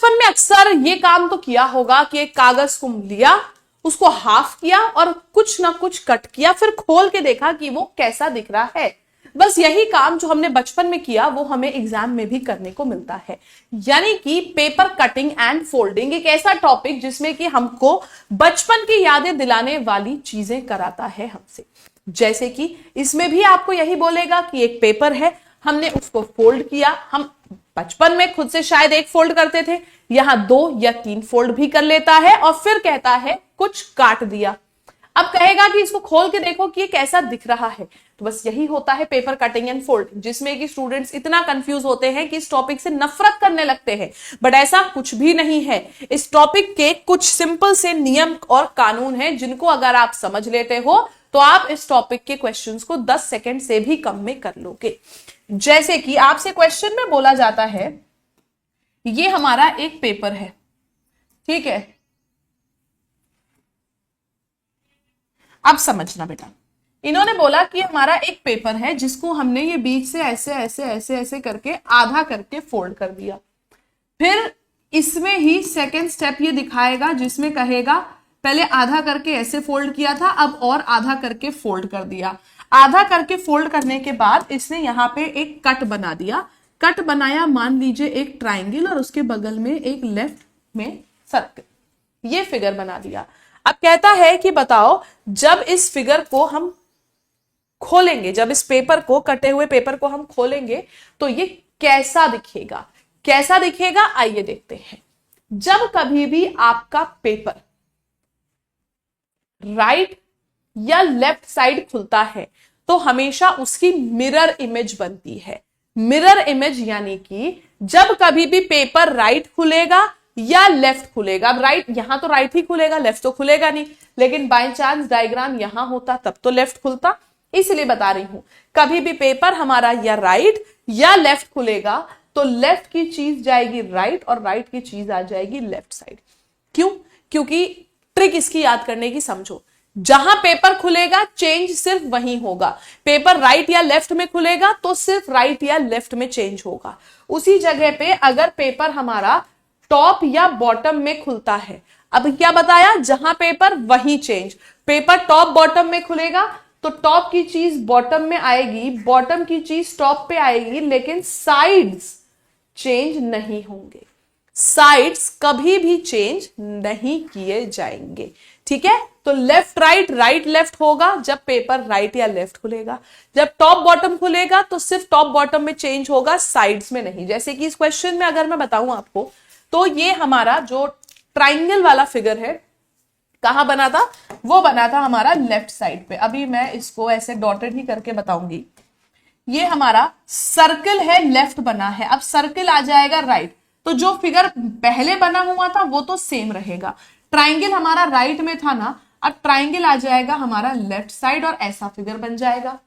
बचपन में अक्सर ये काम तो किया होगा कि एक कागज को लिया, उसको हाफ किया और कुछ ना कुछ कट किया, फिर खोल के देखा कि वो कैसा दिख रहा है। बस यही काम जो हमने बचपन में किया वो हमें एग्जाम में भी करने को मिलता है। यानी कि पेपर कटिंग एंड फोल्डिंग एक ऐसा टॉपिक जिसमें कि हमको बचपन की यादें दिलाने वाली चीजें कराता है हमसे। जैसे कि इसमें भी आपको यही बोलेगा कि एक पेपर है, हमने उसको फोल्ड किया। हम बचपन में खुद से शायद एक फोल्ड करते थे, यहां 2 या 3 फोल्ड भी कर लेता है और फिर कहता है कुछ काट दिया। अब कहेगा कि इसको खोल के देखो कि ये कैसा दिख रहा है। तो बस यही होता है पेपर कटिंग एंड फोल्डिंग, जिसमें कि स्टूडेंट्स इतना कंफ्यूज होते हैं कि इस टॉपिक से नफरत करने लगते हैं। बट ऐसा कुछ भी नहीं है। इस टॉपिक के कुछ सिंपल से नियम और कानून हैं जिनको अगर आप समझ लेते हो तो आप इस टॉपिक के क्वेश्चंस को 10 सेकंड से भी कम में कर लोगे। जैसे कि आपसे क्वेश्चन में बोला जाता है, ये हमारा एक पेपर है, ठीक है। अब समझना बेटा, इन्होंने बोला कि हमारा एक पेपर है जिसको हमने ये बीच से ऐसे ऐसे ऐसे ऐसे करके आधा करके फोल्ड कर दिया। फिर इसमें ही सेकेंड स्टेप ये दिखाएगा जिसमें कहेगा पहले आधा करके ऐसे फोल्ड किया था, अब और आधा करके फोल्ड कर दिया। आधा करके फोल्ड करने के बाद इसने यहां पे एक कट बना दिया। कट बनाया, मान लीजिए एक ट्राइंगल और उसके बगल में एक लेफ्ट में सर्कल, ये फिगर बना दिया। अब कहता है कि बताओ जब इस फिगर को हम खोलेंगे, जब इस पेपर को, कटे हुए पेपर को हम खोलेंगे तो ये कैसा दिखेगा। कैसा दिखेगा आइए देखते हैं। जब कभी भी आपका पेपर राइट या लेफ्ट साइड खुलता है तो हमेशा उसकी मिरर इमेज बनती है। मिरर इमेज यानी कि जब कभी भी पेपर राइट खुलेगा या लेफ्ट खुलेगा। अब राइट, यहां तो राइट ही खुलेगा, लेफ्ट तो खुलेगा नहीं, लेकिन बाय चांस डायग्राम यहां होता तब तो लेफ्ट खुलता। इसलिए बता रही हूं, कभी भी पेपर हमारा या राइट या लेफ्ट खुलेगा तो लेफ्ट की चीज जाएगी राइट और राइट की चीज आ जाएगी लेफ्ट साइड। क्यों? क्योंकि ट्रिक इसकी याद करने की समझो, जहां पेपर खुलेगा चेंज सिर्फ वहीं होगा। पेपर राइट या लेफ्ट में खुलेगा तो सिर्फ राइट या लेफ्ट में चेंज होगा। उसी जगह पे अगर पेपर हमारा टॉप या बॉटम में खुलता है, अब क्या बताया, जहां पेपर वहीं चेंज। पेपर टॉप बॉटम में खुलेगा तो टॉप की चीज बॉटम में आएगी, बॉटम की चीज टॉप पे आएगी, लेकिन साइड्स चेंज नहीं होंगे। साइड्स कभी भी चेंज नहीं किए जाएंगे, ठीक है। तो लेफ्ट राइट, राइट लेफ्ट होगा जब पेपर राइट या लेफ्ट खुलेगा। जब टॉप बॉटम खुलेगा तो सिर्फ टॉप बॉटम में चेंज होगा, साइड्स में नहीं। जैसे कि इस क्वेश्चन में अगर मैं बताऊं आपको, तो ये हमारा जो ट्राइंगल वाला फिगर है कहां बना था, वो बना था हमारा लेफ्ट साइड पे। अभी मैं इसको ऐसे डॉटेड ही करके बताऊंगी। ये हमारा सर्कल है, लेफ्ट बना है, अब सर्कल आ जाएगा राइट। तो जो फिगर पहले बना हुआ था वो तो सेम रहेगा। ट्राइंगल हमारा राइट में था ना, अब ट्राइंगल आ जाएगा हमारा लेफ्ट साइड और ऐसा फिगर बन जाएगा।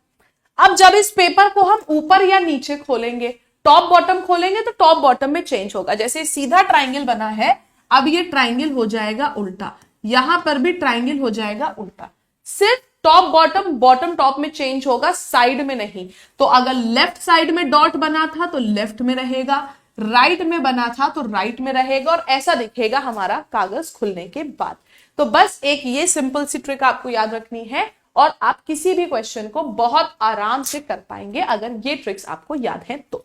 अब जब इस पेपर को हम ऊपर या नीचे खोलेंगे, टॉप बॉटम खोलेंगे तो टॉप बॉटम में चेंज होगा। जैसे सीधा ट्राइंगल बना है, अब ये ट्राइंगल हो जाएगा उल्टा, यहां पर भी ट्राइंगल हो जाएगा उल्टा। सिर्फ टॉप बॉटम, बॉटम टॉप में चेंज होगा, साइड में नहीं। तो अगर लेफ्ट साइड में डॉट बना था तो लेफ्ट में रहेगा, राइट में बना था तो राइट में रहेगा, और ऐसा दिखेगा हमारा कागज खुलने के बाद। तो बस एक ये सिंपल सी ट्रिक आपको याद रखनी है और आप किसी भी क्वेश्चन को बहुत आराम से कर पाएंगे अगर ये ट्रिक्स आपको याद हैं तो।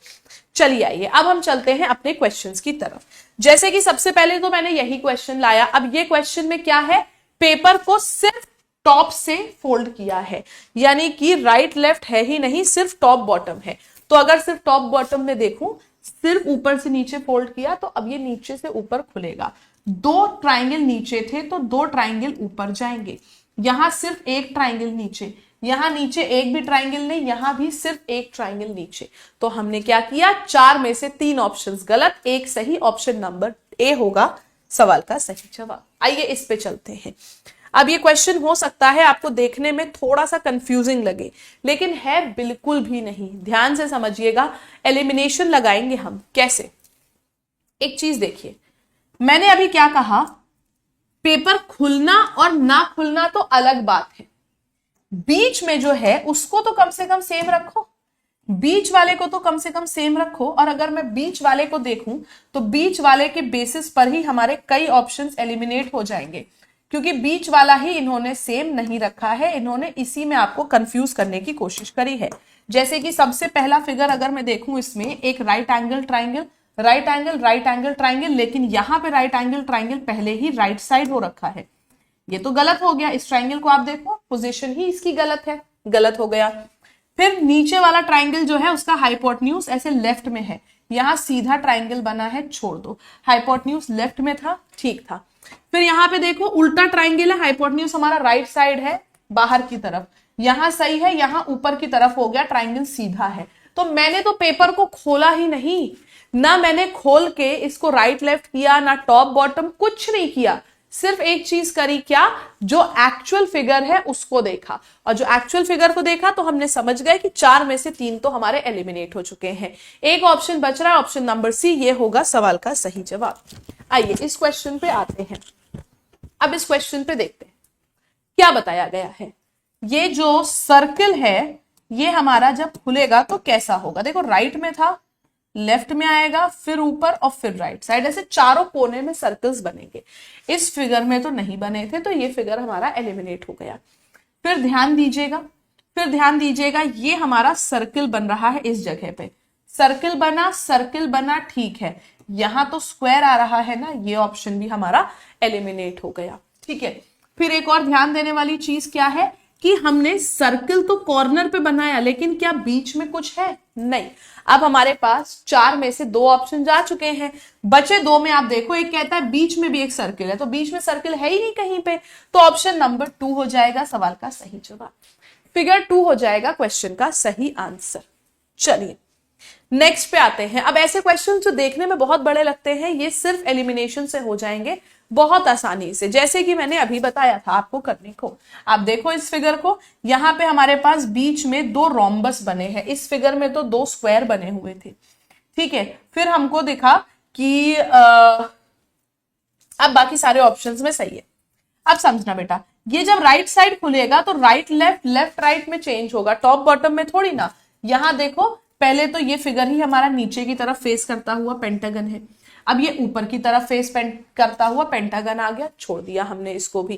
चलिए आइए अब हम चलते हैं अपने क्वेश्चंस की तरफ। जैसे कि सबसे पहले तो मैंने यही क्वेश्चन लाया। अब ये क्वेश्चन में क्या है, पेपर को सिर्फ टॉप से फोल्ड किया है, यानी कि राइट लेफ्ट है ही नहीं, सिर्फ टॉप बॉटम है। तो अगर सिर्फ टॉप बॉटम में देखूं, सिर्फ ऊपर से नीचे फोल्ड किया तो अब ये नीचे से ऊपर खुलेगा। 2 ट्राइंगल नीचे थे तो 2 ट्राइंगल ऊपर जाएंगे। यहां सिर्फ एक ट्राइंगल नीचे, यहां नीचे एक भी ट्राइंगल नहीं, यहां भी सिर्फ एक ट्राइंगल नीचे। तो हमने क्या किया, 4 में से 3 ऑप्शंस गलत, एक सही। ऑप्शन नंबर ए होगा सवाल का सही जवाब। आइए इस पे चलते हैं। अब ये क्वेश्चन हो सकता है आपको देखने में थोड़ा सा कंफ्यूजिंग लगे, लेकिन है बिल्कुल भी नहीं। ध्यान से समझिएगा, एलिमिनेशन लगाएंगे हम कैसे। एक चीज देखिए, मैंने अभी क्या कहा, पेपर खुलना और ना खुलना तो अलग बात है, बीच में जो है उसको तो कम से कम सेम रखो। बीच वाले को तो कम से कम सेम रखो, और अगर मैं बीच वाले को देखूं तो बीच वाले के बेसिस पर ही हमारे कई ऑप्शंस एलिमिनेट हो जाएंगे, क्योंकि बीच वाला ही इन्होंने सेम नहीं रखा है, इन्होंने इसी में आपको कंफ्यूज करने की कोशिश करी है। जैसे कि सबसे पहला फिगर अगर मैं देखूं, इसमें एक right angle triangle, right angle, right angle triangle, लेकिन यहां पे राइट एंगल ट्राइंगल पहले ही राइट साइड हो रखा है, ये तो गलत हो गया। इस ट्राइंगल को आप देखो, पोजीशन ही इसकी गलत है, गलत हो गया। फिर नीचे वाला ट्राइंगल जो है उसका हाइपोटेन्यूज ऐसे लेफ्ट में है, यहां सीधा ट्राइंगल बना है, छोड़ दो, हाइपोटेन्यूज लेफ्ट में था, ठीक था। फिर यहाँ पे देखो उल्टा ट्राइंगल है, हाइपोटेन्यूज हमारा राइट साइड है बाहर की तरफ, यहां सही है, यहां ऊपर की तरफ हो गया, ट्राइंगल सीधा है। तो मैंने तो पेपर को खोला ही नहीं, ना मैंने खोल के इसको राइट लेफ्ट किया, ना टॉप बॉटम, कुछ नहीं किया, सिर्फ एक चीज करी, क्या, जो एक्चुअल फिगर है उसको देखा, और जो एक्चुअल फिगर को देखा तो हमने समझ गए कि 4 में से 3 तो हमारे एलिमिनेट हो चुके हैं। एक ऑप्शन बच रहा है, ऑप्शन नंबर सी, ये होगा सवाल का सही जवाब। आइए इस क्वेश्चन पे आते हैं। अब इस क्वेश्चन पे देखते हैं क्या बताया गया है। ये जो सर्कल है ये हमारा जब खुलेगा तो कैसा होगा, देखो राइट में था, लेफ्ट में आएगा, फिर ऊपर और फिर राइट साइड, ऐसे चारों कोने में सर्कल्स बनेंगे। इस फिगर में तो नहीं बने थे, तो ये फिगर हमारा एलिमिनेट हो गया। फिर ध्यान दीजिएगा, ये हमारा सर्कल बन रहा है इस जगह पे, सर्कल बना, ठीक है, यहां तो स्क्वायर आ रहा है ना, ये ऑप्शन भी हमारा एलिमिनेट हो गया, ठीक है। फिर एक और ध्यान देने वाली चीज क्या है कि हमने सर्कल तो कॉर्नर पे बनाया, लेकिन क्या बीच में कुछ है, नहीं। अब हमारे पास 4 में से 2 ऑप्शन जा चुके हैं, बचे 2 में आप देखो, एक कहता है बीच में भी एक सर्कल है, तो बीच में सर्कल है ही नहीं कहीं पे, तो ऑप्शन नंबर 2 हो जाएगा सवाल का सही जवाब, फिगर 2 हो जाएगा क्वेश्चन का सही आंसर। चलिए नेक्स्ट पे आते हैं। अब ऐसे क्वेश्चन जो देखने में बहुत बड़े लगते हैं, ये सिर्फ एलिमिनेशन से हो जाएंगे बहुत आसानी से, जैसे कि मैंने अभी बताया था आपको करने को। आप देखो इस फिगर को, यहाँ पे हमारे पास बीच में 2 रोम्बस बने हैं, इस फिगर में तो 2 स्क्वायर बने हुए थे, ठीक है। फिर हमको दिखा कि अब बाकी सारे ऑप्शंस में सही है। अब समझना बेटा, ये जब राइट साइड खुलेगा तो राइट लेफ्ट, लेफ्ट राइट में चेंज होगा, टॉप बॉटम में थोड़ी ना। यहां देखो पहले तो ये फिगर ही हमारा नीचे की तरफ फेस करता हुआ पेंटागन है, अब ये ऊपर की तरफ फेस करता हुआ पेंटागन आ गया, छोड़ दिया हमने इसको भी।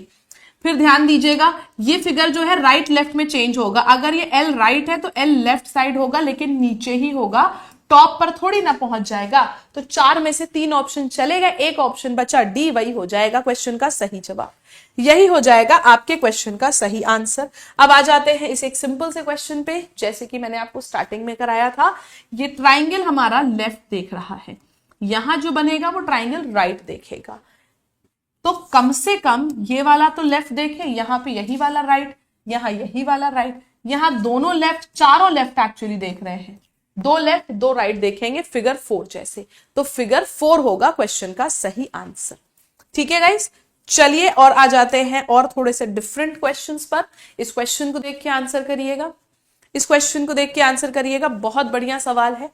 फिर ध्यान दीजिएगा, ये फिगर जो है राइट लेफ्ट में चेंज होगा, अगर ये एल राइट है तो एल लेफ्ट साइड होगा, लेकिन नीचे ही होगा, टॉप पर थोड़ी ना पहुंच जाएगा। तो 4 में से 3 ऑप्शन चलेगा, एक ऑप्शन बचा डी, वही हो जाएगा क्वेश्चन का सही जवाब, यही हो जाएगा आपके क्वेश्चन का सही आंसर। अब आ जाते हैं इस एक सिंपल से क्वेश्चन पे, जैसे कि मैंने आपको स्टार्टिंग में कराया था। ये ट्राइंगल हमारा लेफ्ट देख रहा है, यहां जो बनेगा वो ट्राइंगल राइट देखेगा, तो कम से कम ये वाला तो लेफ्ट देखे, यहां पे यही वाला राइट, यहां यही वाला राइट, यहां दोनों लेफ्ट, चारों लेफ्ट एक्चुअली देख रहे हैं, 2 लेफ्ट 2 राइट देखेंगे, फिगर 4 जैसे, तो फिगर 4 होगा क्वेश्चन का सही आंसर, ठीक है गाइस। चलिए और आ जाते हैं और थोड़े से डिफरेंट क्वेश्चंस पर। इस क्वेश्चन को देख के आंसर करिएगा, इस क्वेश्चन को देख के आंसर करिएगा, बहुत बढ़िया सवाल है।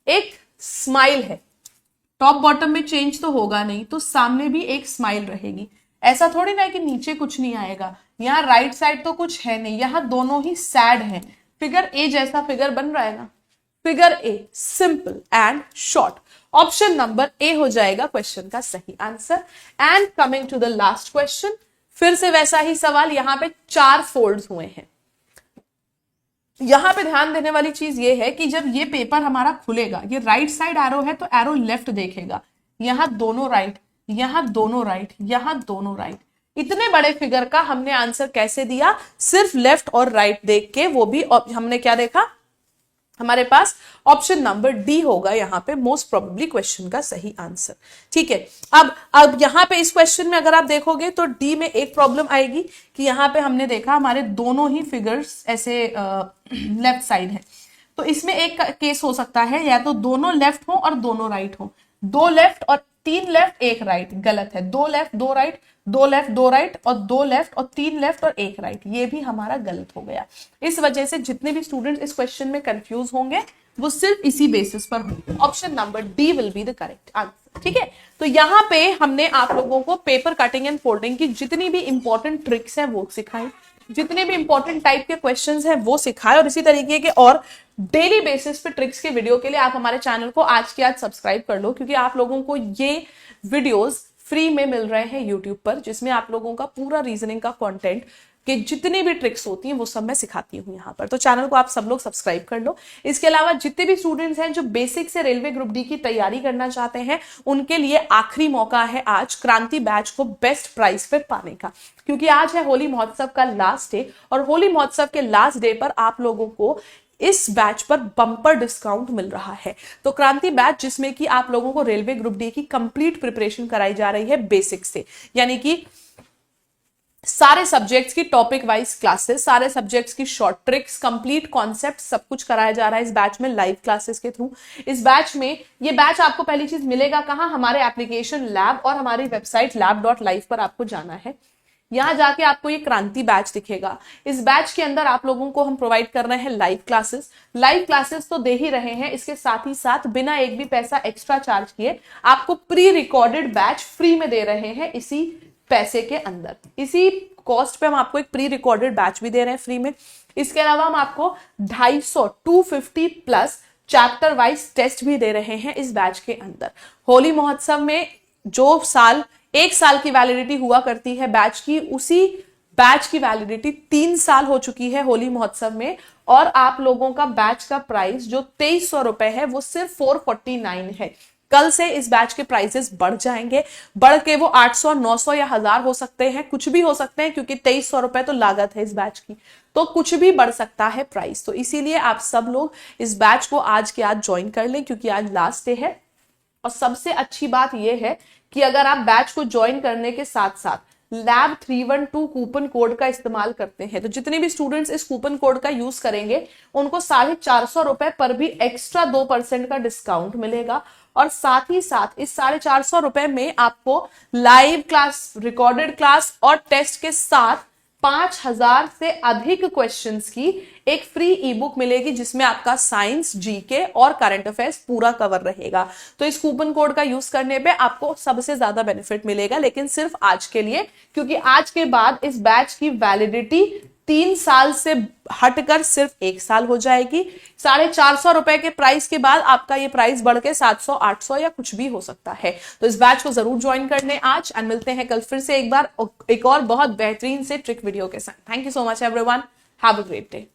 एक स्माइल है, टॉप बॉटम में चेंज तो होगा नहीं, तो सामने भी एक स्माइल रहेगी, ऐसा थोड़ी ना है कि नीचे कुछ नहीं आएगा। यहाँ राइट साइड तो कुछ है नहीं, यहाँ दोनों ही सैड हैं, फिगर ए जैसा फिगर बन रहा है ना, figure A, simple and short, option number A हो जाएगा क्वेश्चन का सही answer. And coming to the last question, फिर से वैसा ही सवाल, यहां पे 4 फोल्ड्स हुए हैं। यहां पे ध्यान देने वाली चीज ये है कि जब ये पेपर हमारा खुलेगा, ये राइट साइड एरो है तो एरो लेफ्ट देखेगा, यहां दोनों राइट, यहां दोनों राइट, यहां दोनों राइट। इतने बड़े फिगर का हमने आंसर कैसे दिया, सिर्फ लेफ्ट और राइट देख के, वो भी हमने क्या देखा, हमारे पास ऑप्शन नंबर डी होगा यहां पे मोस्ट प्रोबेबली क्वेश्चन का सही आंसर, ठीक है। अब यहां पे इस क्वेश्चन में अगर आप देखोगे तो डी में एक प्रॉब्लम आएगी कि यहां पे हमने देखा हमारे दोनों ही फिगर्स ऐसे लेफ्ट साइड है, तो इसमें एक केस हो सकता है, या तो दोनों लेफ्ट हो और दोनों राइट हो, 2 लेफ्ट और 3 लेफ्ट 1 राइट, गलत है, 2 लेफ्ट 2 राइट, 2 लेफ्ट 2 राइट, और 2 लेफ्ट और 3 लेफ्ट और 1 राइट, ये भी हमारा गलत हो गया। इस वजह से जितने भी स्टूडेंट्स इस क्वेश्चन में कंफ्यूज होंगे वो सिर्फ इसी बेसिस पर होंगे, option number D will be the correct answer, ठीक है। तो यहाँ पे हमने आप लोगों को पेपर कटिंग एंड फोल्डिंग की जितनी भी इंपॉर्टेंट ट्रिक्स हैं वो सिखाई, जितने भी इंपॉर्टेंट टाइप के क्वेश्चंस हैं वो सिखाए, और इसी तरीके के और डेली बेसिस पे ट्रिक्स के वीडियो के लिए आप हमारे चैनल को आज के आज सब्सक्राइब कर लो, क्योंकि आप लोगों को ये वीडियोस फ्री में मिल रहे हैं यूट्यूब पर, जिसमें आप लोगों का पूरा रीजनिंग का कंटेंट कि जितनी भी ट्रिक्स होती हैं वो सब मैं सिखाती हूँ यहाँ पर। तो चैनल को आप सब लोग सब्सक्राइब कर लो। इसके अलावा जितने भी स्टूडेंट्स हैं जो बेसिक से रेलवे ग्रुप डी की तैयारी करना चाहते हैं, उनके लिए आखिरी मौका है आज क्रांति बैच को बेस्ट प्राइस पे पाने का, क्योंकि आज है होली महोत्सव का लास्ट डे, और होली महोत्सव के लास्ट डे पर आप लोगों को इस बैच पर बम्पर डिस्काउंट मिल रहा है। तो क्रांति बैच, जिसमें कि आप लोगों को रेलवे ग्रुप डी की कंप्लीट प्रिपरेशन कराई जा रही है बेसिक से, यानी कि सारे सब्जेक्ट्स की टॉपिक वाइज क्लासेस, सारे सब्जेक्ट्स की शॉर्ट ट्रिक्स, कंप्लीट कॉन्सेप्ट, सब कुछ कराया जा रहा है इस बैच में लाइव क्लासेस के थ्रू। इस बैच में ये बैच आपको पहली चीज मिलेगा कहां, हमारे एप्लीकेशन लैब और हमारी वेबसाइट lab.live पर आपको जाना है। यहां जाके आपको ये क्रांति बैच दिखेगा। इस बैच के अंदर आप लोगों को हम प्रोवाइड कर रहे हैं लाइव क्लासेस तो दे ही रहे हैं, इसके साथ ही साथ बिना एक भी पैसा एक्स्ट्रा चार्ज किए आपको प्री रिकॉर्डेड बैच फ्री में दे रहे हैं। इसी पैसे के अंदर, इसी कॉस्ट पे हम आपको एक प्री रिकॉर्डेड बैच भी दे रहे हैं फ्री में। इसके अलावा हम आपको 250 प्लस चैप्टर वाइज टेस्ट भी दे रहे हैं इस बैच के अंदर। होली महोत्सव में जो एक साल की वैलिडिटी हुआ करती है बैच की, उसी बैच की वैलिडिटी 3 साल हो चुकी है होली महोत्सव में, और आप लोगों का बैच का प्राइस जो 2300 रुपए है वो सिर्फ 449 है। कल से इस बैच के प्राइसेस बढ़ जाएंगे, बढ़ के वो 800, 900 या 1000 हो सकते हैं, कुछ भी हो सकते हैं, क्योंकि 2300 रुपए तो लागत है इस बैच की, तो कुछ भी बढ़ सकता है प्राइस। तो इसीलिए आप सब लोग इस बैच को आज के आज ज्वाइन कर लें, क्योंकि आज लास्ट डे है। और सबसे अच्छी बात यह है कि अगर आप बैच को ज्वाइन करने के साथ साथ लैब 312 कूपन कोड का इस्तेमाल करते हैं, तो जितने भी स्टूडेंट्स इस कूपन कोड का यूज करेंगे उनको 450 रुपए पर भी एक्स्ट्रा 2% का डिस्काउंट मिलेगा। और साथ ही साथ इस 450 रुपए में आपको लाइव क्लास, रिकॉर्डेड क्लास और टेस्ट के साथ 5000 से अधिक क्वेश्चंस की एक फ्री ई बुक मिलेगी, जिसमें आपका साइंस, जीके और करंट अफेयर्स पूरा कवर रहेगा। तो इस कूपन कोड का यूज करने पे आपको सबसे ज्यादा बेनिफिट मिलेगा, लेकिन सिर्फ आज के लिए, क्योंकि आज के बाद इस बैच की वैलिडिटी 3 साल से हटकर सिर्फ 1 साल हो जाएगी। 450 रुपए के प्राइस के बाद आपका ये प्राइस बढ़ के 700, 800 या कुछ भी हो सकता है। तो इस बैच को जरूर ज्वाइन करने आज, एंड मिलते हैं कल फिर से एक बार एक और बहुत बेहतरीन से ट्रिक वीडियो के साथ। Thank you so much everyone, have a great day.